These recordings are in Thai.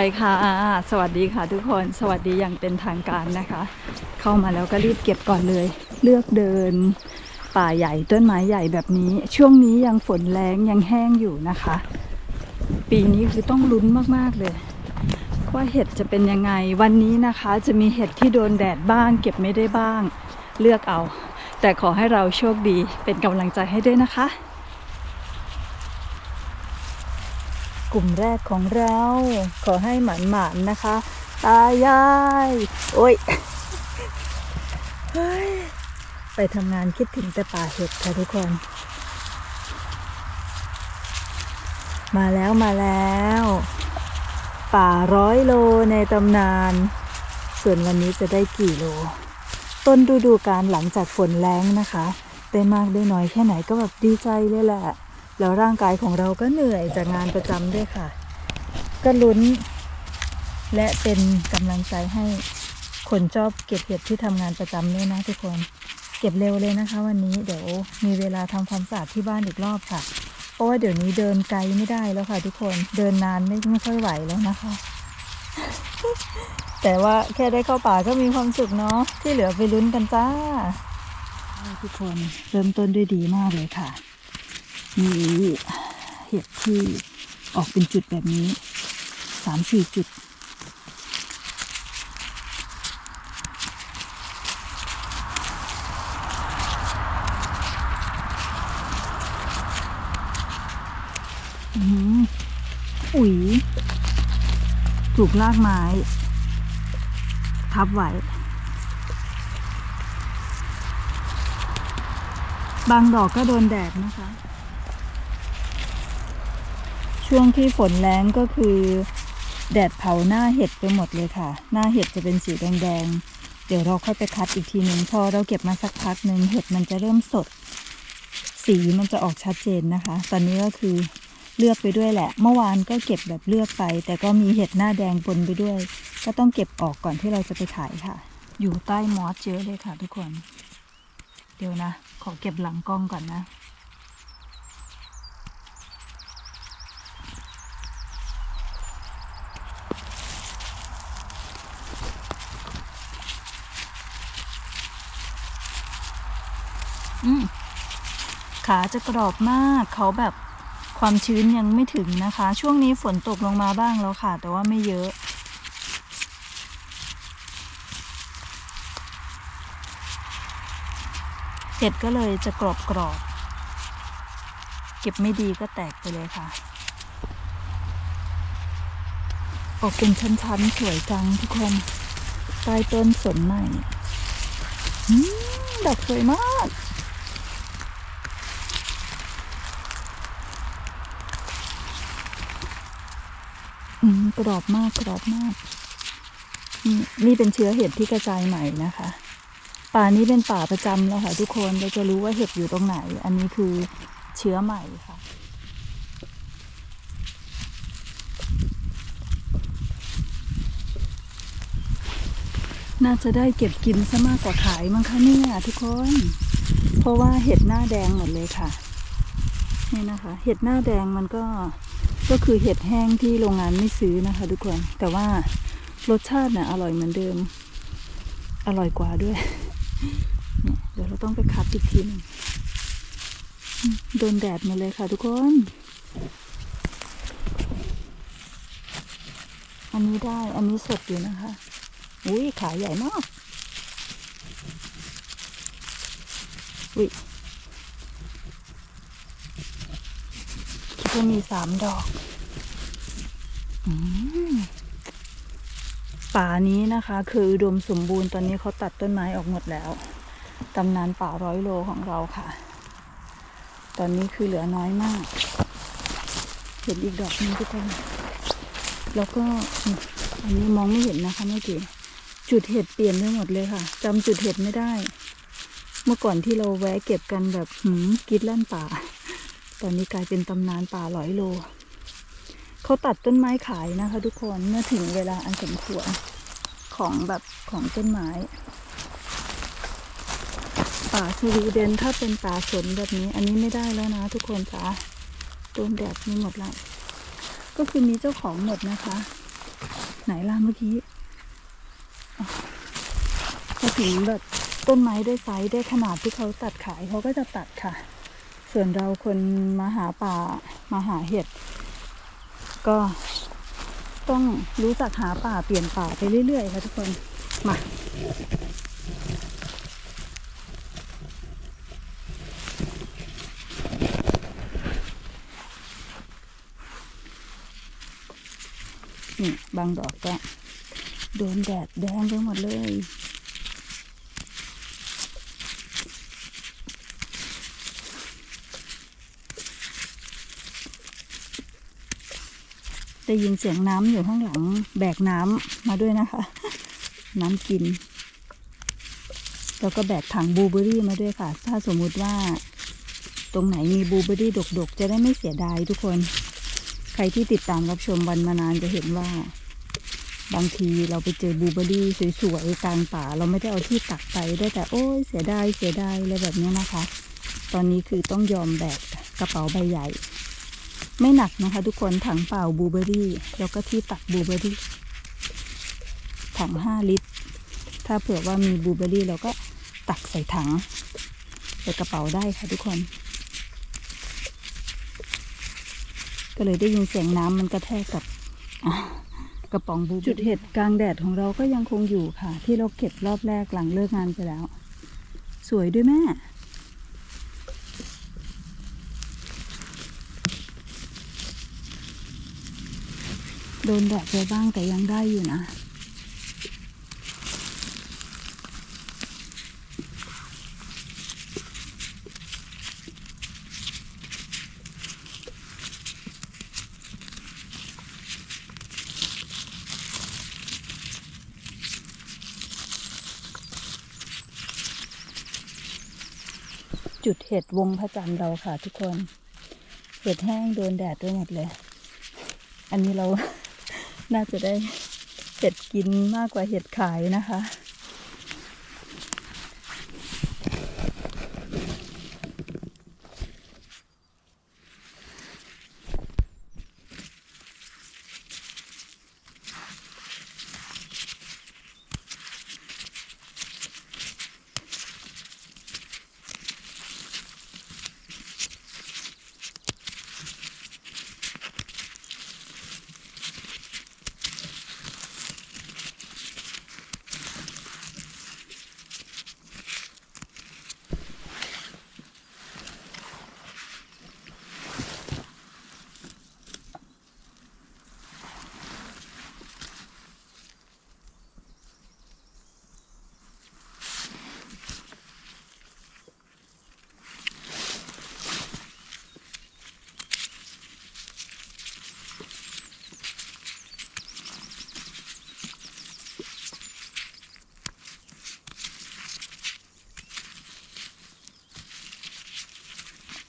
ไปค่ะสวัสดีค่ะทุกคนสวัสดีอย่างเป็นทางการนะคะเข้ามาแล้วก็รีบเก็บก่อนเลยเลือกเดินป่าใหญ่ต้นไม้ใหญ่แบบนี้ช่วงนี้ยังฝนแรงยังแห้งอยู่นะคะปีนี้คือต้องลุ้นมากๆเลยว่าเห็ดจะเป็นยังไงวันนี้นะคะจะมีเห็ดที่โดนแดดบ้างเก็บไม่ได้บ้างเลือกเอาแต่ขอให้เราโชคดีเป็นกำลังใจให้ด้วยนะคะกลุ่มแรกของเราขอให้หมานๆนะคะตายายโอ้ยไปทำงานคิดถึงแต่ป่าเห็ดค่ะทุกคนมาแล้วป่า100 โลในตำนานส่วนวันนี้จะได้กี่โลต้นฤดูกาลหลังจากฝนแล้งนะคะได้มากได้น้อยแค่ไหนก็แบบดีใจเลยแหละแล้วร่างกายของเราก็เหนื่อยจากงานประจำด้วยค่ะก็ลุ้นและเป็นกำลังใจให้คนชอบเก็บเห็ดที่ทำงานประจำด้วยนะทุกคนเก็บเร็วเลยนะคะวันนี้เดี๋ยวมีเวลาทำความสะอาดที่บ้านอีกรอบค่ะเพราะว่าเดี๋ยวนี้เดินไกลไม่ได้แล้วค่ะทุกคนเดินนานไม่ค่อยไหวแล้วนะคะแต่ว่าแค่ได้เข้าป่าก็มีความสุขเนาะที่เหลือไปลุ้นกันจ้าทุกคนเริ่มต้นด้วยดีมากเลยค่ะมีเห็ดที่ออกเป็นจุดแบบนี้ 3-4 จุดอุ๊ยถูกรากไม้ทับไว้บางดอกก็โดนแดดนะคะช่วงที่ฝนแล้งก็คือแดดเผาหน้าเห็ดไปหมดเลยค่ะหน้าเห็ดจะเป็นสีแดงๆเดี๋ยวเราค่อยไปคัดอีกทีนึงพอเราเก็บมาสักพักนึงเห็ดมันจะเริ่มสดสีมันจะออกชัดเจนนะคะตอนนี้ก็คือเลือกไปด้วยแหละเมื่อวานก็เก็บแบบเลือกไปแต่ก็มีเห็ดหน้าแดงปนไปด้วยก็ต้องเก็บออกก่อนที่เราจะไปขายค่ะอยู่ใต้มอสเยอะเลยค่ะทุกคนเดี๋ยวนะขอเก็บหลังกล้องก่อนนะขาจะกรอบมากเขาแบบความชื้นยังไม่ถึงนะคะช่วงนี้ฝนตกลงมาบ้างแล้วค่ะแต่ว่าไม่เยอะเห็ดก็เลยจะกรอบเก็บไม่ดีก็แตกไปเลยค่ะออกเป็นชั้นๆสวยจังทุกคนใต้ต้นสนใหม่ดอกสวยมากกรอบมากนี่เป็นเชื้อเห็ดที่กระจายใหม่นะคะป่านี้เป็นป่าประจำแล้วค่ะทุกคนเราจะรู้ว่าเห็ดอยู่ตรงไหนอันนี้คือเชื้อใหม่ค่ะน่าจะได้เก็บกินซะมากกว่าขายมั้งคะเนี่ยทุกคนเพราะว่าเห็ดหน้าแดงหมดเลยค่ะนี่นะคะเห็ดหน้าแดงมันก็คือเห็ดแห้งที่โรงงานไม่ซื้อนะคะทุกคนแต่ว่ารสชาติน่ะอร่อยเหมือนเดิมอร่อยกว่าด้วยเนี่ยเดี๋ยวเราต้องไปคัดอีกทีนึงโดนแดดมาเลยค่ะทุกคนอันนี้ได้อันนี้สดอยู่นะคะอุ้ยขาใหญ่มากอุ้ยคิดว่ามี3 ดอกป่านี้นะคะคืออุดมสมบูรณ์ตอนนี้เขาตัดต้นไม้ออกหมดแล้วตำนานป่า100 โลของเราค่ะตอนนี้คือเหลือน้อยมากเห็นอีกดอกนึงทุกคนแล้วก็อันนี้มองไม่เห็นนะคะเมื่อกี้จุดเห็ดเปลี่ยนไปหมดเลยค่ะจำจุดเห็ดไม่ได้เมื่อก่อนที่เราแวะเก็บกันแบบกรีดลั่นป่าตอนนี้กลายเป็นตำนานป่า100 โลเขาตัดต้นไม้ขายนะคะทุกคนเมื่อถึงเวลาอันสมควรของต้นไม้ป่าสวีเดนถ้าเป็นป่าสนแบบนี้อันนี้ไม่ได้แล้วนะทุกคนจ้าโดนแดดไม่หมดแล้วก็คือมีเจ้าของหมดนะคะ ไหนล่ะเมื่อกี้พอถึงแบบต้นไม้ได้ไซส์ได้ขนาดที่เขาตัดขายเขาก็จะตัดค่ะส่วนเราคนมาหาป่ามาหาเห็ดก็ต้องรู้จักหาป่าเปลี่ยนป่าไปเรื่อยๆค่ะทุกคนมานี่บางดอกก็โดนแดดแดงไปหมดเลยได้ยินเสียงน้ำอยู่ข้างหลังแบกน้ำมาด้วยนะคะน้ำกินแล้วก็แบกถังบลูเบอร์รี่มาด้วยค่ะถ้าสมมุติว่าตรงไหนมีบลูเบอร์รี่ดกๆจะได้ไม่เสียดายทุกคนใครที่ติดตามรับชมวันมานานจะเห็นว่าบางทีเราไปเจอบลูเบอร์รี่สวยๆกลางป่าเราไม่ได้เอาที่ตักไปได้แต่โอ้ยเสียดายอะไรแบบนี้นะคะตอนนี้คือต้องยอมแบกกระเป๋าใบใหญ่ไม่หนักนะคะทุกคนถังเปล่าบลูเบอร์รี่แล้วก็ที่ตักบลูเบอร์รี่ถัง5 ลิตรถ้าเผื่อว่ามีบลูเบอร์รี่เราก็ตักใส่ถังใส่กระเป๋าได้ค่ะทุกคนก็เลยได้ยินเสียงน้ำมันกระแทกกับกระป๋องบลูจุดเห็ดกลางแดดของเราก็ยังคงอยู่ค่ะที่เราเก็บรอบแรกหลังเลิกงานไปแล้วสวยด้วยแม่โดนแดดไปบ้างแต่ยังได้อยู่นะจุดเห็ดวงพระจันทร์เราค่ะทุกคนเห็ดแห้งโดนแดดด้วยหมดเลยอันนี้เรา น่าจะได้เห็ดกินมากกว่าเห็ดขายนะคะ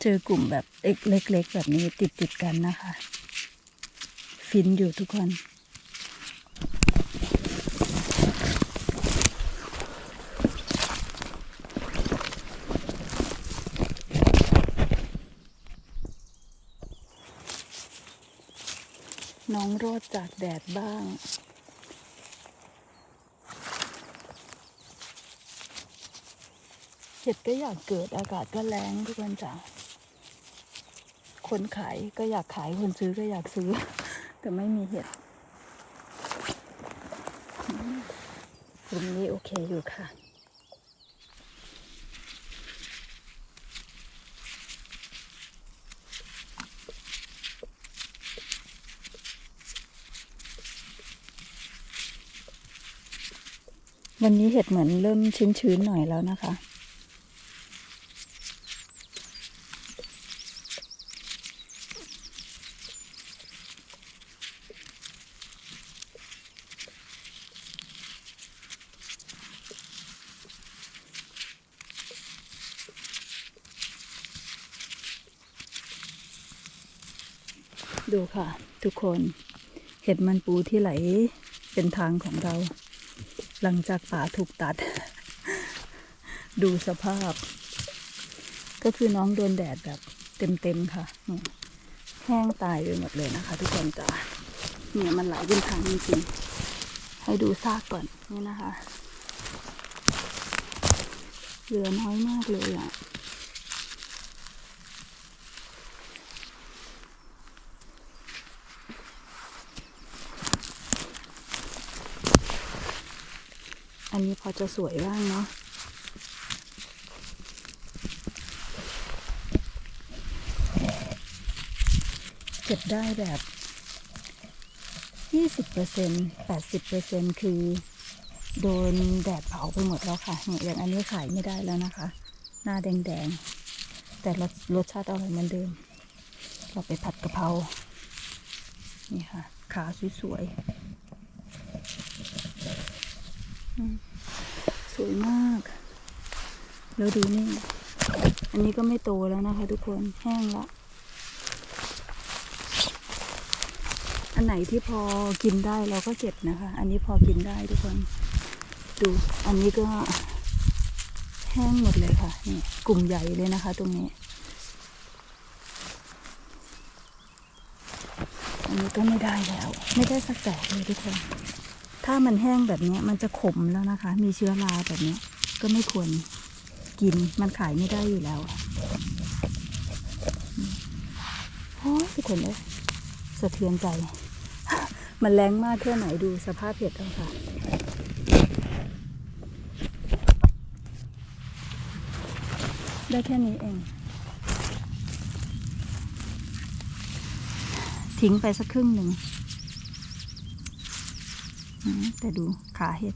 เจอกลุ่มแบบเล็กๆแบบนี้ติดกันนะคะฟินอยู่ทุกคนน้องรอดจากแดดบ้างเห็ดก็อยากเกิดอากาศก็แรงทุกคนจ้ะคนขายก็อยากขายคนซื้อก็อยากซื้อแต่ไม่มีเห็ดกลุ่มนี้โอเคอยู่ค่ะวันนี้เห็ดเหมือนเริ่มชื้นๆหน่อยแล้วนะคะดูค่ะทุกคนเห็ดมันปูที่ไหลเป็นทางของเราหลังจากป่าถูกตัด ดูสภาพก็คือน้องโดนแดดแบบเต็มค่ะแห้งตายไปหมดเลยนะคะทุกคนจ้ะเนี่ยมันไหลเป็นทางจริงๆ ให้ดูซากก่อนนี่นะคะเหลือน้อยมากเลยอ่ะอันนี้พอจะสวยบ้างเนาะเก็บได้แบบ20% 80%คือโดนแดดเผาไปหมดแล้วค่ะเนี่ยอย่างอันนี้ขายไม่ได้แล้วนะคะ หน้าแดงๆแต่รสชาติอร่อยเหมือนเดิมเราไปผัดกะเพรานี่ค่ะขาสวยๆสวยมากแล้วดูนี่อันนี้ก็ไม่โตแล้วนะคะทุกคนแห้งละอันไหนที่พอกินได้เราก็เก็บนะคะอันนี้พอกินได้ทุกคนดูอันนี้ก็แห้งหมดเลยค่ะนี่กลุ่มใหญ่เลยนะคะตรงนี้อันนี้ก็ไม่ได้แล้วไม่ได้สักดอกเลยทุกคนถ้ามันแห้งแบบนี้มันจะขมแล้วนะคะมีเชื้อราแบบนี้ก็ไม่ควรกินมันขายไม่ได้อยู่แล้วโอ้ยทุกคนเลยสะเทือนใจมันแรงมากแค่ไหนดูสภาพเห็ดเอาค่ะได้แค่นี้เองทิ้งไปสักครึ่งหนึ่งแต่ดูขาเห็ด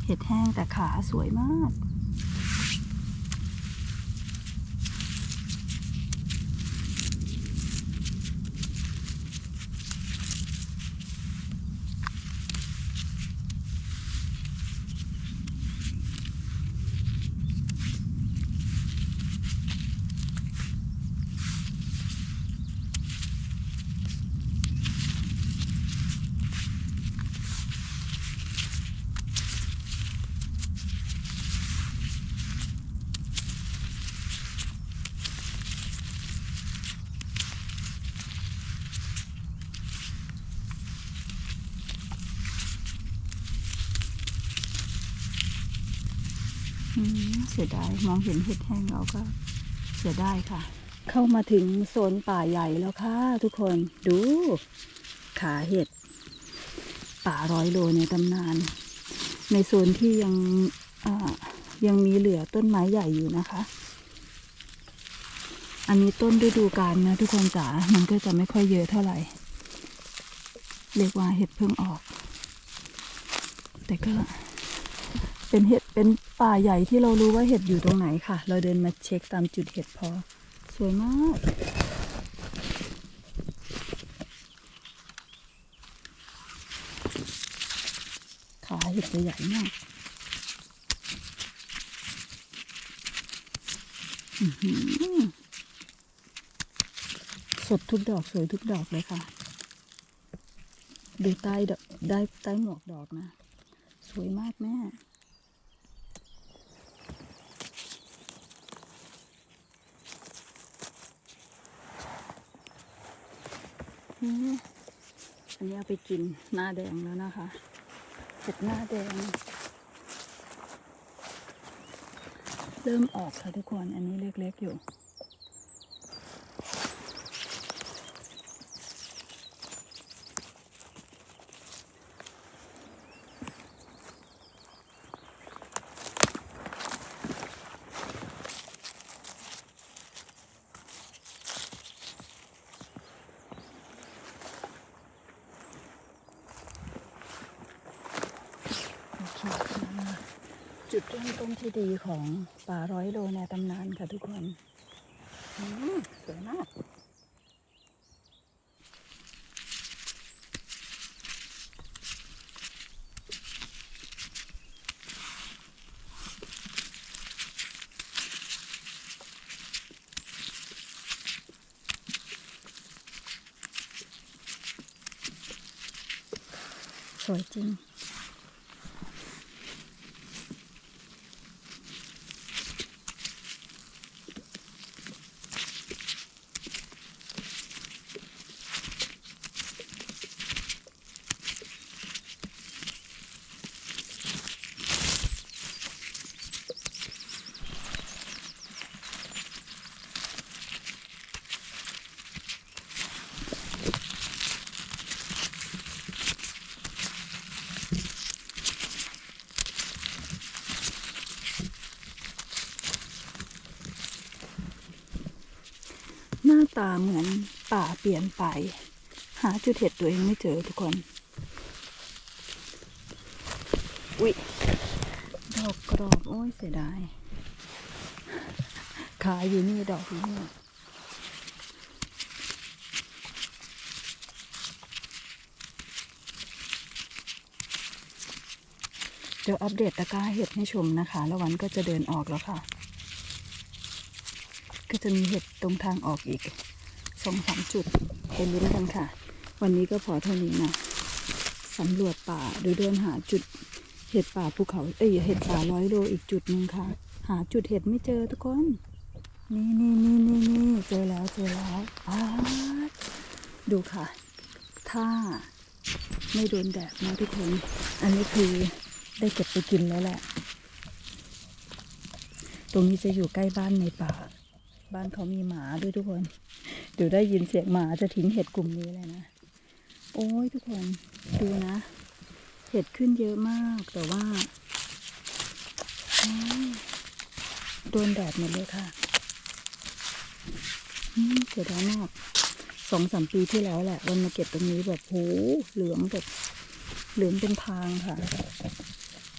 เห็ดแห้งแต่ขาสวยมากเสียดายมองเห็นเห็ดแห้งเราก็เสียดายค่ะเข้ามาถึงโซนป่าใหญ่แล้วค่ะทุกคนดูขาเห็ดป่า100 โลในตำนานในโซนที่ยังมีเหลือต้นไม้ใหญ่อยู่นะคะอันนี้ต้นฤดูกาลนะทุกคนจ๋ามันก็จะไม่ค่อยเยอะเท่าไหร่เรียกว่าเห็ดเพิ่งออกแต่ก็เป็นเห็ดเป็นป่าใหญ่ที่เรารู้ว่าเห็ดอยู่ตรงไหนค่ะเราเดินมาเช็คตามจุดเห็ดพอสวยมากขาเห็ดจะใหญ่มากสดทุกดอกสวยทุกดอกเลยค่ะดูใต้หมวกดอกนะสวยมากแม่อันนี้เอาไปกินหน้าแดงแล้วนะคะเห็ดหน้าแดงเริ่มออกค่ะทุกคนอันนี้เล็กๆอยู่จุดเริ่มต้นที่ดีของป่า100 โลในตำนานค่ะทุกคนสวยมากสวยจริง ตาเหมือนป่าเปลี่ยนไปหาจุดเห็ดตัวเองไม่เจอทุกคนอุ๊ยดอกกรอบโอ้ยเสียดายขายอยู่นี่ดอกอยู่นี่เดี๋ยวอัปเดตตะกร้าเห็ดให้ชมนะคะแล้ววันก็จะเดินออกแล้วค่ะก็จะมีเห็ดตรงทางออกอีก2-3 จุดไปลุ้นกันค่ะวันนี้ก็พอเท่านี้นะสำรวจป่าโดยเดินหาจุดเห็ดป่าภูเขาเห็ดป่า100 โลอีกจุดหนึ่งค่ะหาจุดเห็ดไม่เจอทุกคนนี่เจอแล้วดูค่ะถ้าไม่โดนแดดนะทุกคนอันนี้คือได้เก็บไปกินแล้วแหละตรงนี้จะอยู่ใกล้บ้านในป่าบ้านเขามีหมาด้วยทุกคนเดี๋ยวได้ยินเสียงหมาจะทิ้งเห็ดกลุ่มนี้เลยนะโอ้ยทุกคนดูนะเห็ดขึ้นเยอะมากแต่ว่าโดนแดดหมดเลยค่ะเสียดายมาก2-3 ปีที่แล้วแหละวันมาเก็บตรงนี้แบบโหเหลืองแบบเหลืองเป็นทางค่ะ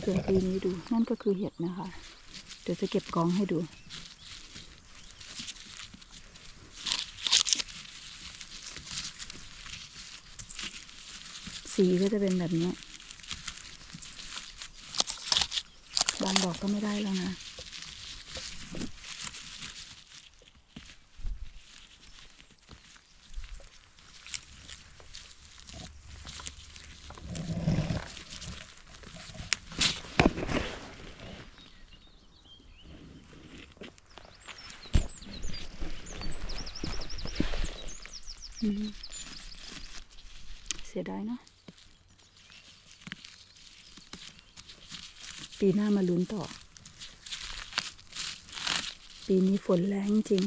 ส่วนปีนี้ดูนั่นก็คือเห็ดนะคะเดี๋ยวจะเก็บกองให้ดูสีก็จะเป็นแบบนี้บางดอกก็ไม่ได้แล้วนะเสียดายเนาะปีหน้ามาลุ้นต่อปีนี้ฝนแรงจริง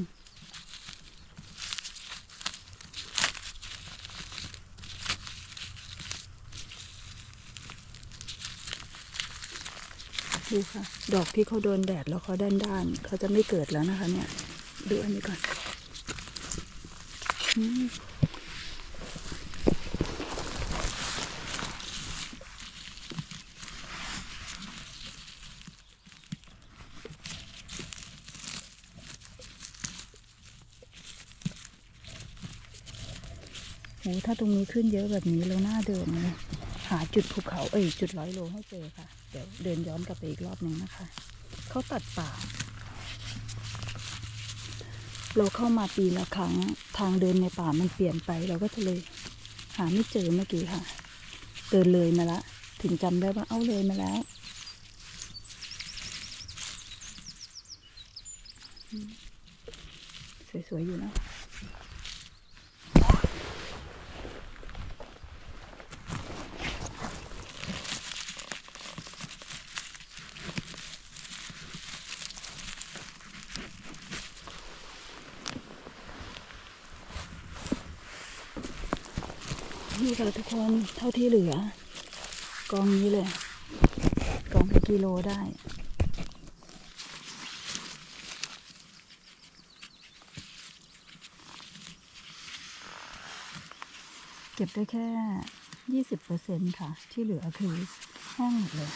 ดูค่ะดอกที่เขาโดนแดดแล้วเขาด้านเขาจะไม่เกิดแล้วนะคะเนี่ยดูอันนี้ก่อนโหถ้าตรงนี้ขึ้นเยอะแบบนี้เราหน้าเดินเลยหาจุดภูเขาจุด100 โลให้เจอค่ะเดี๋ยวเดินย้อนกลับไปอีกรอบหนึ่งนะคะเขาตัดป่าเราเข้ามาปีละครั้งทางเดินในป่ามันเปลี่ยนไปเราก็จะเลยหาไม่เจอเมื่อกี้ค่ะเดินเลยมาละถึงจำได้ว่าเอาเลยมาแล้วสวยๆอยู่นะนี่ค่ะทุกคนเท่าที่เหลือกองนี้เลยกองเป็นกิโลได้เก็บได้แค่ 20% ค่ะที่เหลือคือแห้งหมดเลย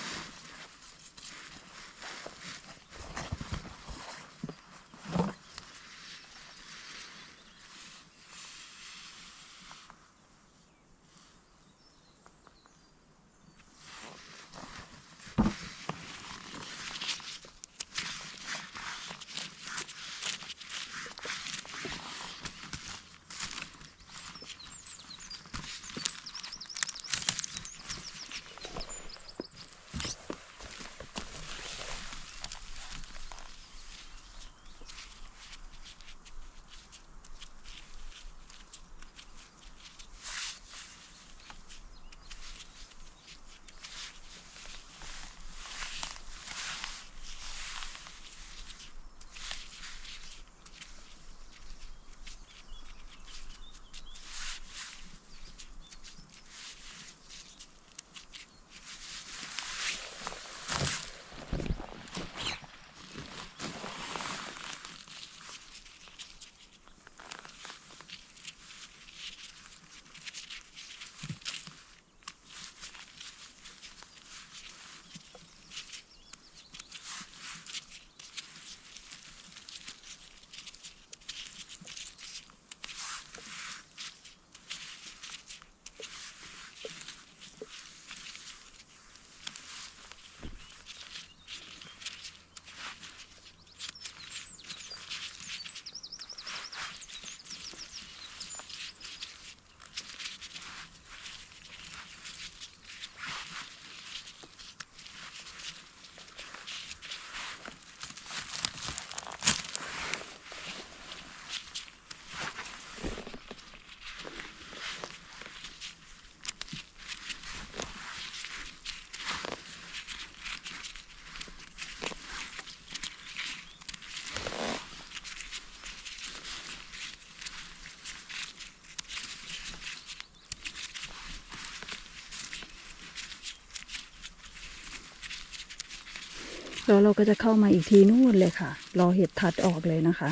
แล้วเราก็จะเข้ามาอีกทีนู่นเลยค่ะ รอเห็ดทัดออกเลยนะคะ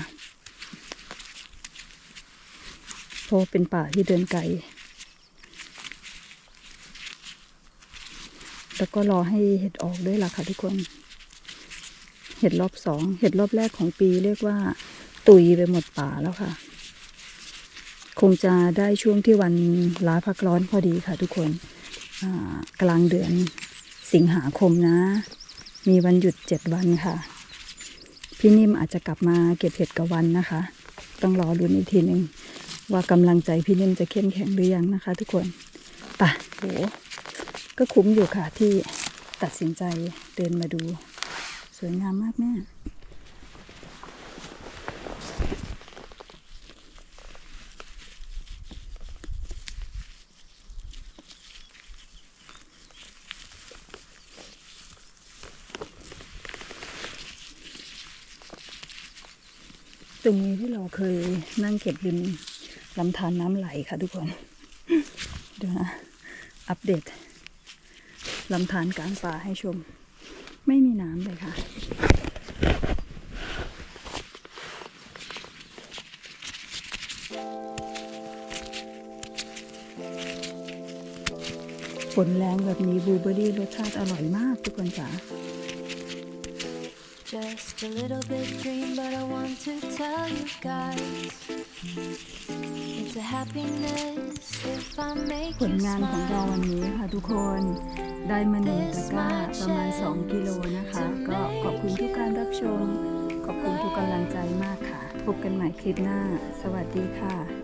เพราะเป็นป่าที่เดินไกลแล้วก็รอให้เห็ดออกด้วยล่ะค่ะทุกคน เห็ดรอบสองเห็ดรอบแรกของปีเรียกว่าตุยไปหมดป่าแล้วค่ะ คงจะได้ช่วงที่วันลาพักร้อนพอดีค่ะทุกคนกลางเดือนสิงหาคมนะมีวันหยุด7 วันค่ะพี่นิ่มอาจจะกลับมาเก็บเห็ดกับวันนะคะต้องรอลุ้นอีกทีหนึ่งว่ากำลังใจพี่นิ่มจะเข้มแข็งหรือยังนะคะทุกคนป่ะโหก็คุ้มอยู่ค่ะที่ตัดสินใจเดินมาดูสวยงามมากแม่ตรงนี้ที่เราเคยนั่งเก็บริมลำธารน้ำไหลค่ะทุกคนเดี๋ยวนะอัปเดตลำธารกลางป่าให้ชมไม่มีน้ำเลยค่ะฝนแรงแบบนี้บลูเบอร์รี่รสชาติอร่อยมากทุกคนจ๋าJust a little bit dream, but I want to tell you guys it's a happiness if I make ผล you งานของเรา smile. วันนี้ค่ะทุกคนได้มา1 ตะกร้าประมาณ2 กิโลนะคะ ก็ขอบคุณทุกการรับชม ขอบคุณทุกกำลังใจมากค่ะ พบกันใหม่คลิปหน้า สวัสดีค่ะ